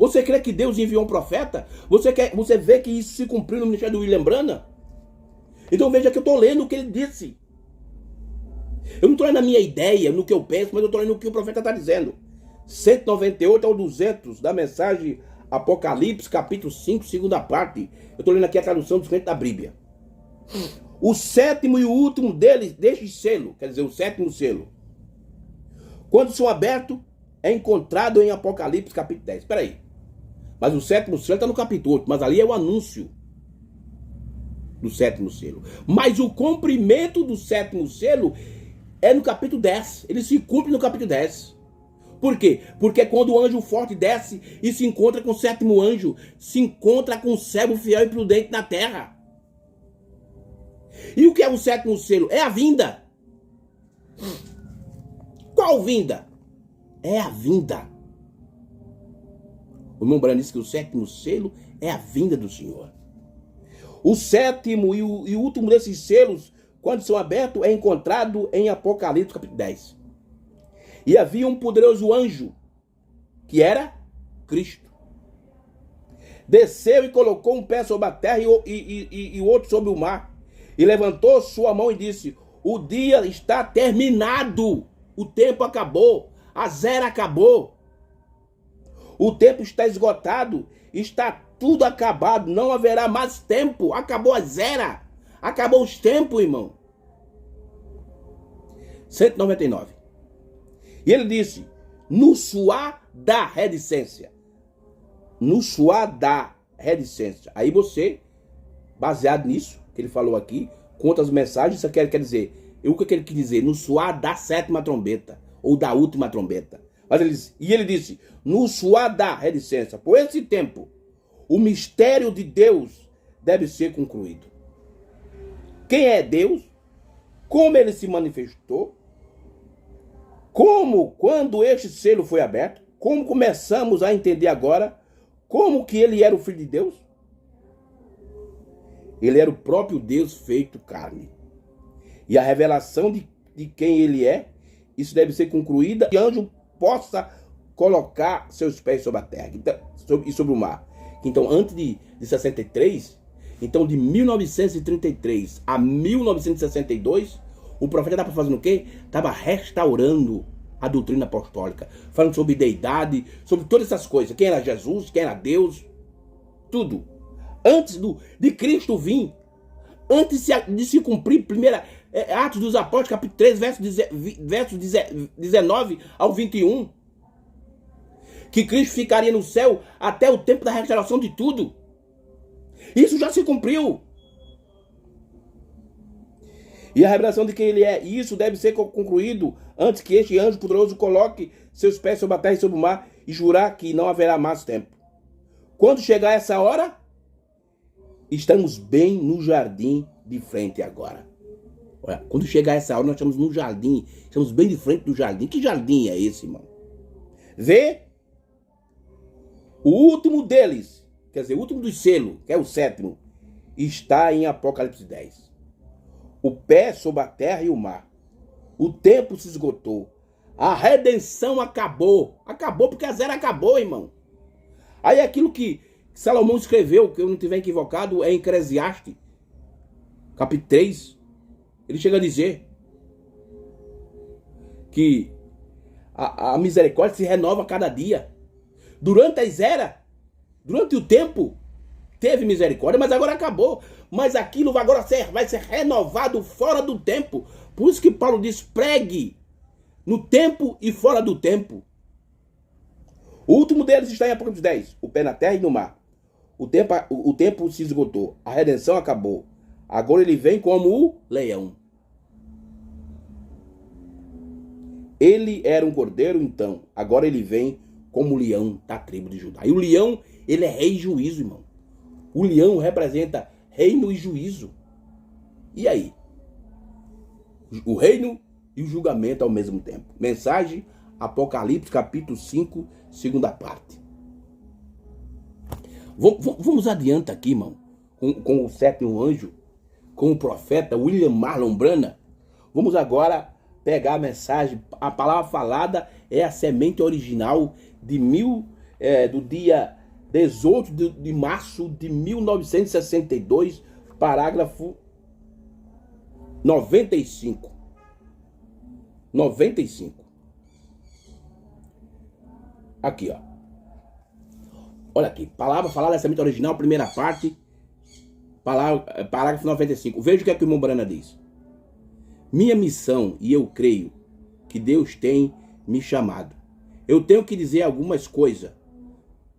Você crê que Deus enviou um profeta? Você vê que isso se cumpriu no ministério do William Branham? Então veja que eu estou lendo o que ele disse. Eu não estou lendo a minha ideia, no que eu penso, mas eu estou lendo o que o profeta está dizendo. 198 ao 200 da mensagem Apocalipse, capítulo 5, segunda parte. Eu estou lendo aqui a tradução dos crentes da Bíblia. O sétimo e o último deles, deste selo, quer dizer, o sétimo selo, quando são abertos, é encontrado em Apocalipse, capítulo 10. Espera aí. Mas o sétimo selo está no capítulo 8, mas ali é o anúncio do sétimo selo. Mas o cumprimento do sétimo selo é no capítulo 10. Ele se cumpre no capítulo 10. Por quê? Porque quando o anjo forte desce e se encontra com o sétimo anjo, se encontra com o servo fiel e prudente na terra. E o que é o sétimo selo? É a vinda. Qual vinda? É a vinda. O irmão Branham disse que o sétimo selo é a vinda do Senhor. O sétimo e o último desses selos, quando são abertos, é encontrado em Apocalipse capítulo 10. E havia um poderoso anjo, que era Cristo. Desceu e colocou um pé sobre a terra e o outro sobre o mar. E levantou sua mão e disse: o dia está terminado. O tempo acabou. A zera acabou. O tempo está esgotado. Está tudo acabado. Não haverá mais tempo. Acabou a zera. Acabou os tempos, irmão. 199. E ele disse: no suar da reticência. No suar da reticência. Aí você, baseado nisso que ele falou aqui, com outras mensagens, isso quer dizer, o que ele quer dizer? No suar da sétima trombeta, ou da última trombeta. Mas ele disse, no suar da reticência, por esse tempo, o mistério de Deus deve ser concluído. Quem é Deus? Como ele se manifestou? Quando este selo foi aberto? Como começamos a entender agora como que ele era o Filho de Deus? Ele era o próprio Deus feito carne. E a revelação de quem ele é, isso deve ser concluída, que o anjo possa colocar seus pés sobre a terra e sobre o mar. Então, antes de 63, então de 1933 a 1962, o profeta estava fazendo o quê? Estava restaurando a doutrina apostólica, falando sobre deidade, sobre todas essas coisas. Quem era Jesus, quem era Deus, tudo. Antes de Cristo vir, antes de se cumprir Atos dos Apóstolos, capítulo 3, versos 19 ao 21, que Cristo ficaria no céu até o tempo da restauração de tudo. Isso já se cumpriu. E a revelação de quem ele é, e isso deve ser concluído antes que este anjo poderoso coloque seus pés sobre a terra e sobre o mar e jurar que não haverá mais tempo. Quando chegar essa hora, estamos bem no jardim de frente agora. Olha, quando chegar essa hora, nós estamos no jardim, estamos bem de frente do jardim. Que jardim é esse, irmão? Vê, o último deles, quer dizer, o último dos selos, que é o sétimo, está em Apocalipse 10. O pé sobre a terra e o mar. O tempo se esgotou. A redenção acabou. Acabou porque a zera acabou, irmão. Aí aquilo que Salomão escreveu, que eu não estiver equivocado, é em Eclesiastes, capítulo 3. Ele chega a dizer que a misericórdia se renova a cada dia. Durante a zera, durante o tempo, teve misericórdia, mas agora acabou. Mas aquilo agora vai ser renovado fora do tempo. Por isso que Paulo diz, pregue no tempo e fora do tempo. O último deles está em Apocalipse 10. O pé na terra e no mar. O tempo se esgotou. A redenção acabou. Agora ele vem como o leão. Ele era um cordeiro, então. Agora ele vem como o leão da tribo de Judá. E o leão, ele é rei e juízo, irmão. O leão representa reino e juízo. E aí? O reino e o julgamento ao mesmo tempo. Mensagem, Apocalipse, capítulo 5, segunda parte. Vamos adiante aqui, irmão, com o sétimo anjo, com o profeta William Marlon Branham. Vamos agora pegar a mensagem. A palavra falada é a semente original de do dia 18 de março de 1962, parágrafo 95. 95. Aqui, ó. Olha aqui. Palavra falada, semente original, primeira parte, parágrafo 95. Veja o que é que o irmão Brana diz. Minha missão, e eu creio que Deus tem me chamado. Eu tenho que dizer algumas coisas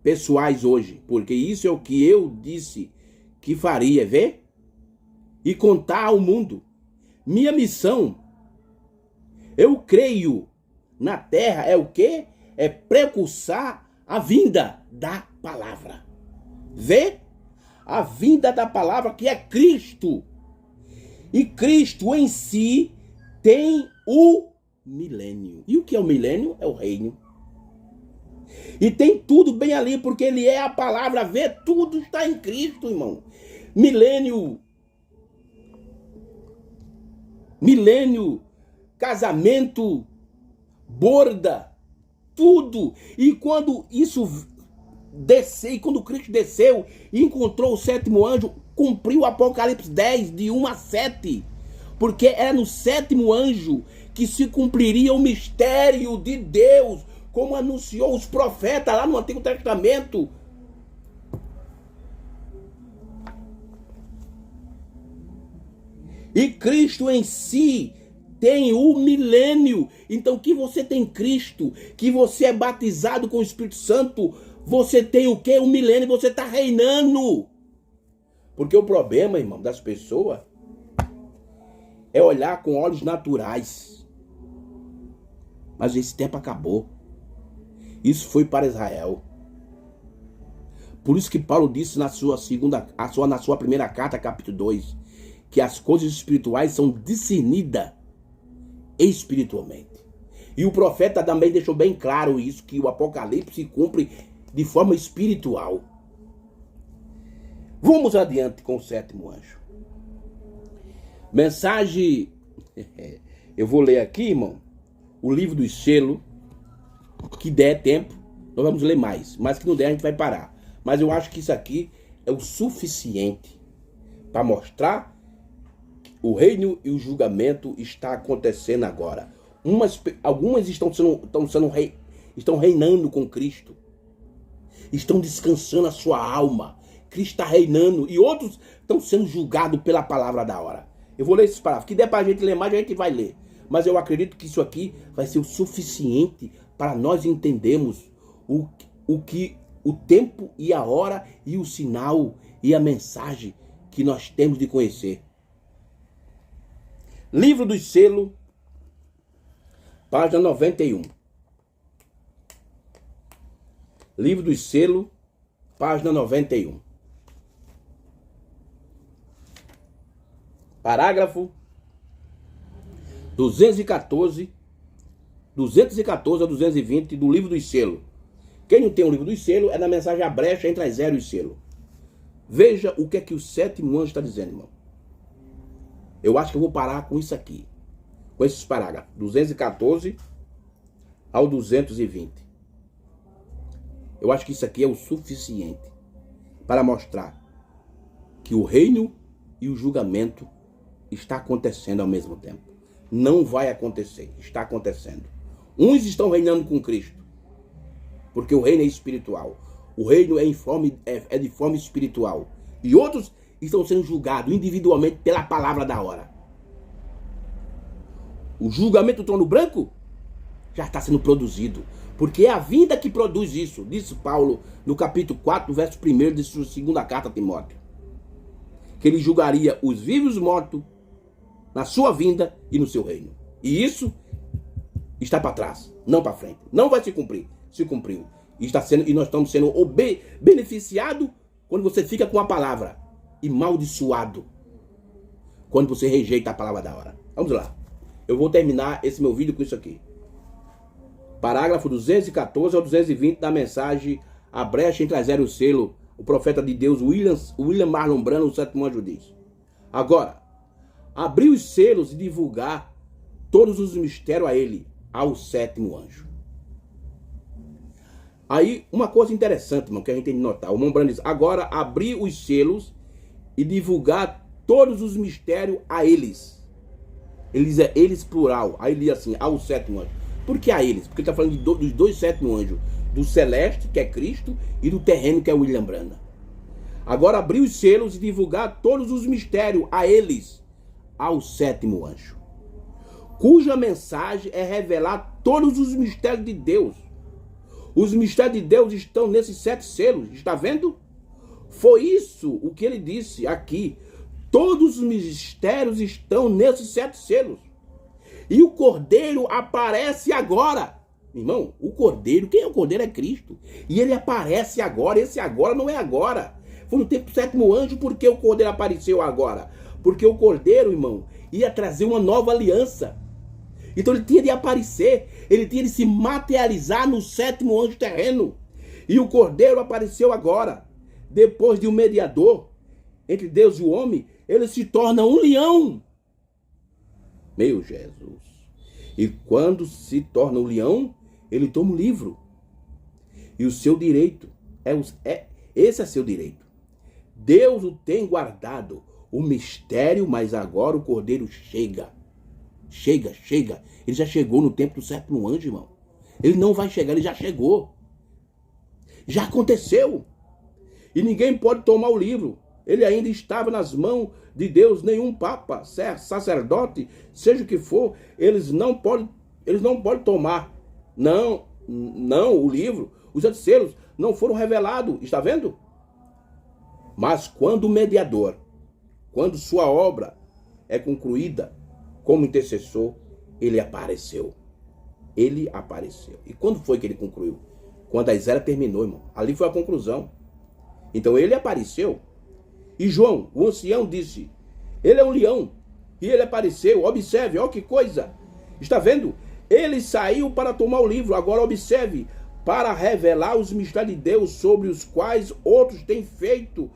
pessoais hoje, porque isso é o que eu disse que faria, vê? E contar ao mundo. Minha missão, eu creio na terra, é o quê? É precursar a vinda da palavra. Vê? A vinda da palavra, que é Cristo. E Cristo em si tem o milênio. E o que é o milênio? É o reino. E tem tudo bem ali, porque ele é a palavra. Vê, tudo está em Cristo, irmão. Milênio, casamento, borda, tudo. E quando isso desceu, e quando Cristo desceu e encontrou o sétimo anjo, cumpriu o Apocalipse 10, de 1 a 7. Porque era no sétimo anjo que se cumpriria o mistério de Deus, como anunciou os profetas lá no Antigo Testamento. E Cristo em si tem o milênio. Então, que você tem Cristo, que você é batizado com o Espírito Santo, você tem o quê? O milênio, você está reinando. Porque o problema, irmão, das pessoas é olhar com olhos naturais. Mas esse tempo acabou. Isso foi para Israel. Por isso que Paulo disse na sua primeira carta, capítulo 2, que as coisas espirituais são discernidas espiritualmente. E o profeta também deixou bem claro isso, que o Apocalipse se cumpre de forma espiritual. Vamos adiante com o sétimo anjo. Mensagem, eu vou ler aqui, irmão, o livro dos selos, que der tempo, nós vamos ler mais, mas que não der a gente vai parar. Mas eu acho que isso aqui é o suficiente para mostrar que o reino e o julgamento está acontecendo agora. Algumas estão reinando com Cristo, estão descansando a sua alma. Cristo está reinando, e outros estão sendo julgados pela palavra da hora. Eu vou ler esses parágrafos, que der para a gente ler mais, a gente vai ler. Mas eu acredito que isso aqui vai ser o suficiente para nós entendermos o tempo e a hora e o sinal e a mensagem que nós temos de conhecer. Livro dos selos, página 91. Livro dos selos, página 91. Parágrafo 214 a 220 do livro dos selos. Quem não tem o livro dos selos é na mensagem A Brecha entre as 0 e selo. Veja o que é que o sétimo anjo está dizendo, irmão. Eu acho que eu vou parar com isso aqui, com esses parágrafos 214 ao 220. Eu acho que isso aqui é o suficiente para mostrar que o reino e o julgamento está acontecendo ao mesmo tempo. Não vai acontecer, está acontecendo. Uns estão reinando com Cristo, porque o reino é espiritual. O reino é de forma espiritual. E outros estão sendo julgados individualmente pela palavra da hora. O julgamento do trono branco já está sendo produzido, porque é a vinda que produz isso, disse Paulo no capítulo 4, verso 1 de sua segunda carta a Timóteo. Que ele julgaria os vivos e os mortos na sua vinda e no seu reino. E isso está para trás, não para frente. Não vai se cumprir. Se cumpriu. E nós estamos sendo beneficiados quando você fica com a palavra e maldiçoado quando você rejeita a palavra da hora. Vamos lá. Eu vou terminar esse meu vídeo com isso aqui. Parágrafo 214 ao 220 da mensagem A Brecha entre as 0 e o selo. O profeta de Deus, William Marlon Branham, o sétimo anjo, diz: agora, abrir os selos e divulgar todos os mistérios a ele, ao sétimo anjo. Aí, uma coisa interessante, irmão, que a gente tem que notar. O irmão Branham diz, agora abrir os selos e divulgar todos os mistérios a eles. Ele diz eles plural. Aí ele diz assim, ao sétimo anjo. Por que a eles? Porque ele está falando dos dois sétimos anjos. Do celeste, que é Cristo, e do terreno, que é William Branham. Agora abrir os selos e divulgar todos os mistérios a eles, ao sétimo anjo, cuja mensagem é revelar todos os mistérios de Deus. Os mistérios de Deus estão nesses 7 selos, está vendo? Foi isso o que ele disse aqui. Todos os mistérios estão nesses 7 selos. E o Cordeiro aparece agora. Irmão, o Cordeiro, quem é o Cordeiro? É Cristo. E ele aparece agora. Esse agora não é agora. Foi no tempo do sétimo anjo. Por que o Cordeiro apareceu agora? Porque o Cordeiro, irmão, ia trazer uma nova aliança. Então ele tinha de aparecer, ele tinha de se materializar no sétimo anjo terreno. E o Cordeiro apareceu agora. Depois de um mediador entre Deus e o homem, ele se torna um leão. Meu Jesus. E quando se torna um leão, ele toma um livro. E o seu direito, esse é seu direito. Deus o tem guardado, o mistério, mas agora o Cordeiro chega. Chega. Ele já chegou no tempo do sétimo anjo, irmão. Ele não vai chegar, ele já chegou. Já aconteceu. E ninguém pode tomar o livro. Ele ainda estava nas mãos de Deus. Nenhum papa, sacerdote, seja o que for, eles não podem tomar. Não, o livro, os 7 selos não foram revelados. Está vendo? Mas quando o mediador, quando sua obra é concluída, como intercessor, ele apareceu. Ele apareceu. E quando foi que ele concluiu? Quando a Isera terminou, irmão. Ali foi a conclusão. Então ele apareceu. E João, o ancião, disse, ele é um leão. E ele apareceu. Observe, ó que coisa. Está vendo? Ele saiu para tomar o livro. Agora observe. Para revelar os mistérios de Deus, sobre os quais outros têm feito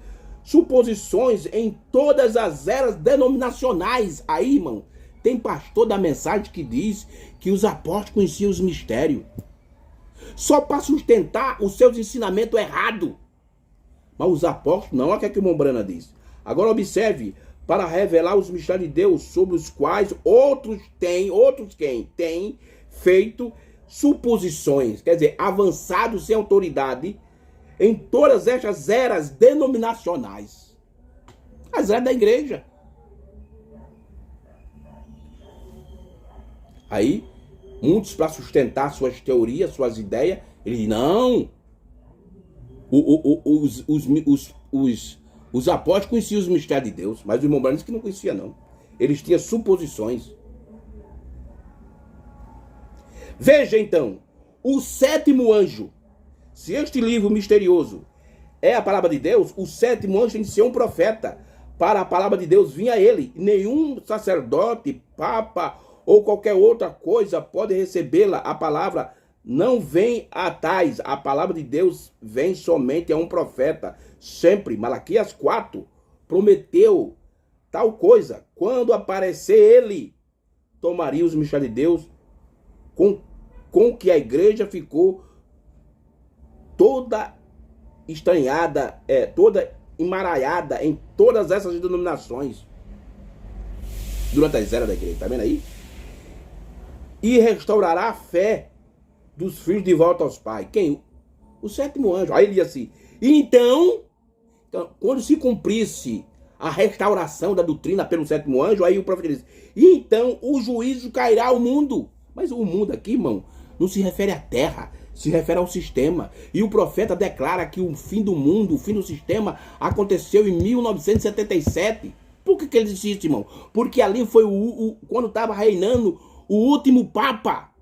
suposições em todas as eras denominacionais. Aí, irmão, tem pastor da mensagem que diz que os apóstolos conheciam os mistérios. Só para sustentar os seus ensinamentos errados. Mas os apóstolos não, olha o que o irmão Branham diz. Agora observe, para revelar os mistérios de Deus, sobre os quais outros têm feito suposições, quer dizer, avançados sem autoridade, em todas estas eras denominacionais. As eras da igreja. Aí, muitos, para sustentar suas teorias, suas ideias, eles dizem, não, os apóstolos conheciam os mistérios de Deus, mas o irmão Branham disse que não conhecia, não. Eles tinham suposições. Veja, então, o sétimo anjo. Se este livro misterioso é a palavra de Deus, o sétimo anjo tem de ser um profeta. Para a palavra de Deus vir a ele. Nenhum sacerdote, papa ou qualquer outra coisa pode recebê-la. A palavra não vem a tais. A palavra de Deus vem somente a um profeta. Sempre. Malaquias 4 prometeu tal coisa. Quando aparecer ele, tomaria os mistérios de Deus com que a igreja ficou toda estranhada, toda emaranhada em todas essas denominações durante as eras da igreja, tá vendo aí? E restaurará a fé dos filhos de volta aos pais. Quem? O sétimo anjo. Aí ele diz assim, então, quando se cumprisse a restauração da doutrina pelo sétimo anjo, aí o profeta diz, e então o juízo cairá ao mundo. Mas o mundo aqui, irmão, não se refere à terra, se refere ao sistema. E o profeta declara que o fim do mundo, o fim do sistema, aconteceu em 1977. Por que ele disse isso, irmão? Porque ali foi quando estava reinando o último Papa.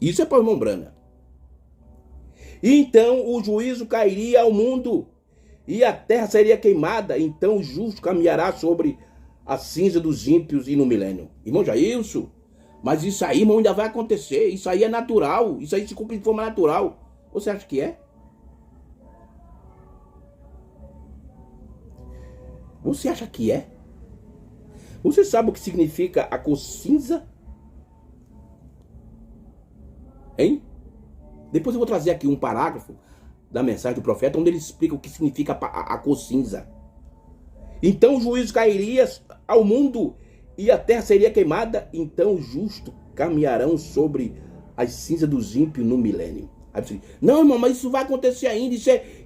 Isso é para o irmão Branham. Então o juízo cairia ao mundo e a terra seria queimada. Então o justo caminhará sobre a cinza dos ímpios e no milênio. Irmão Jailson, mas isso aí, irmão, ainda vai acontecer. Isso aí é natural. Isso aí se cumpre de forma natural. Você acha que é? Você acha que é? Você sabe o que significa a cor cinza? Hein? Depois eu vou trazer aqui um parágrafo da mensagem do profeta, onde ele explica o que significa a cor cinza. Então o juízo cairia ao mundo e a terra seria queimada, então os justos caminharão sobre as cinzas dos ímpios no milênio. Aí você diz, não, irmão, mas isso vai acontecer ainda,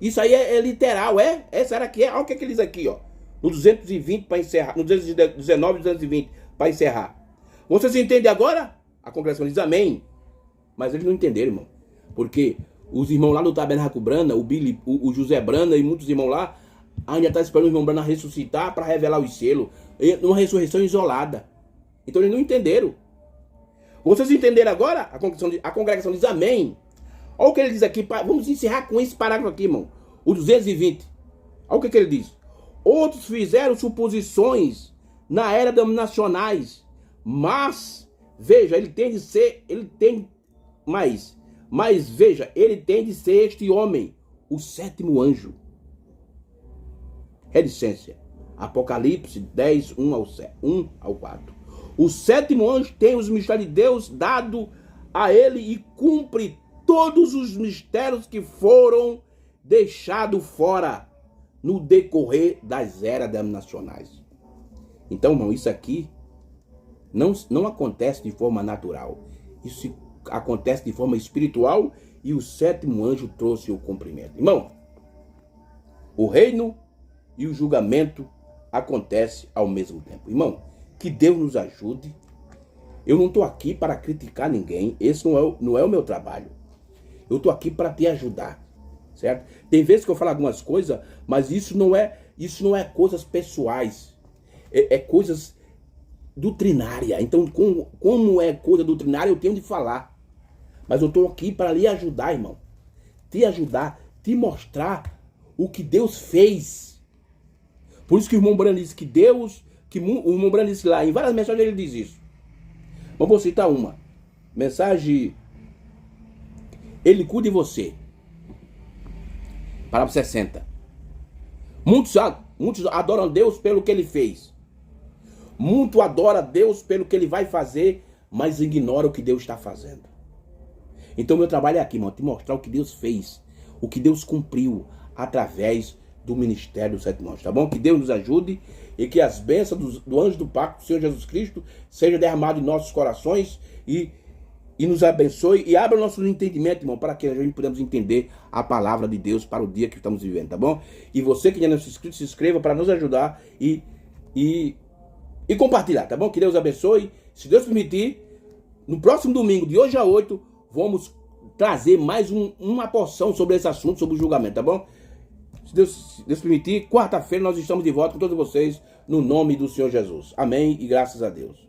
isso aí é literal, é? Será que é? Olha o que é que eles aqui, ó. No 220 para encerrar, no 219 e 220 para encerrar. Vocês entendem agora? A congregação diz amém. Mas eles não entenderam, irmão. Porque os irmãos lá no Tabernáculo Brana, o José Brana e muitos irmãos lá, ainda estão esperando o irmão Brana ressuscitar para revelar os selos. Uma ressurreição isolada. Então eles não entenderam. Vocês entenderam agora? A congregação diz amém. Olha o que ele diz aqui. Vamos encerrar com esse parágrafo aqui, irmão. O 220. Olha o que ele diz. Outros fizeram suposições na era denominacionais. Mas, veja, ele tem de ser este homem, o sétimo anjo. Reticência. Apocalipse 10, 1 ao 4. O sétimo anjo tem os mistérios de Deus dado a ele e cumpre todos os mistérios que foram deixados fora no decorrer das eras denominacionais. Então, irmão, isso aqui não acontece de forma natural. Isso acontece de forma espiritual e o sétimo anjo trouxe o cumprimento. Irmão, o reino e o julgamento acontecem ao mesmo tempo. Irmão, que Deus nos ajude. Eu não estou aqui para criticar ninguém. Esse não é o meu trabalho. Eu estou aqui para te ajudar, certo? Tem vezes que eu falo algumas coisas, mas isso não é coisas pessoais. É coisas doutrinárias. Então, como é coisa doutrinária, eu tenho de falar. Mas eu estou aqui para lhe ajudar, irmão. Te ajudar, te mostrar o que Deus fez. Por isso que o irmão Brano disse o irmão Brano disse lá, em várias mensagens ele diz isso. Mas vou citar uma. Mensagem: Ele cuida de você. Parágrafo 60. Muitos adoram Deus pelo que ele fez. Muito adora Deus pelo que ele vai fazer, mas ignora o que Deus está fazendo. Então meu trabalho é aqui, irmão, te mostrar o que Deus fez, o que Deus cumpriu através do ministério do sétimo anjo, tá bom? Que Deus nos ajude e que as bênçãos do anjo do pacto, do Senhor Jesus Cristo, sejam derramadas em nossos corações e nos abençoe e abra o nosso entendimento, irmão, para que a gente possamos entender a palavra de Deus para o dia que estamos vivendo, tá bom? E você que ainda não se inscreveu, se inscreva para nos ajudar e compartilhar, tá bom? Que Deus abençoe. Se Deus permitir, no próximo domingo, de hoje a 8, vamos trazer mais uma porção sobre esse assunto, sobre o julgamento, tá bom? Se Deus permitir, quarta-feira nós estamos de volta com todos vocês, no nome do Senhor Jesus. Amém e graças a Deus.